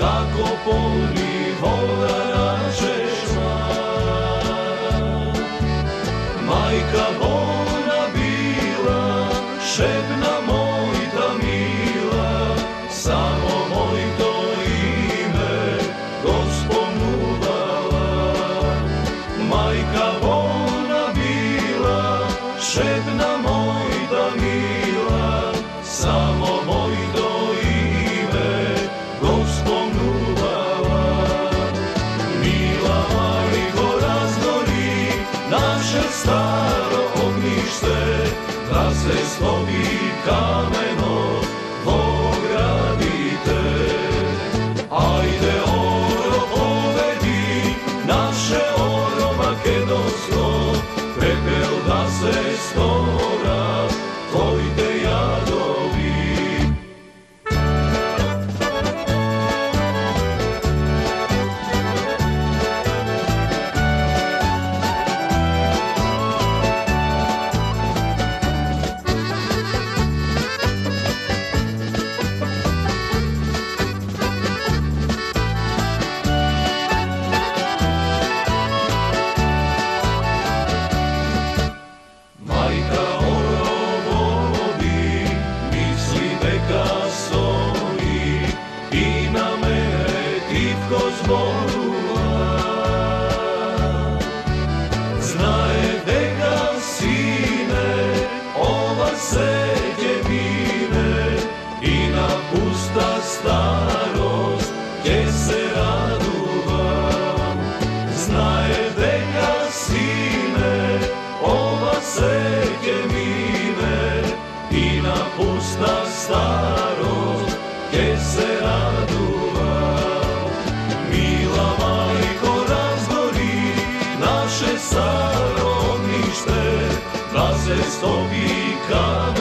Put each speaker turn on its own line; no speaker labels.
kako polni voda nađeš mlad. Majka bolna bila, šebna mojta mila, samo moj to ime Gosponu dala. Majka bolna bila, šebna mojta mila, samo moj to ime Gosponu dala. Mila majko, razgori naše staro ognjište, da se slovi kameno ogradite. Ajde oro povedi, naše oro makedonsko, pepel da se stora, tvoj te jadovi. Majka oro vodi, misli veka stoji, i na mene tipko zborula. Znaje veka sine, ova seđe vine, i na pusta starost gdje se raduvam. Znaje veka sine, ova seđe mine, i na pusta starost gdje se raduvam. Mila majko, razgori naše staro ognjište, da se stopi kamen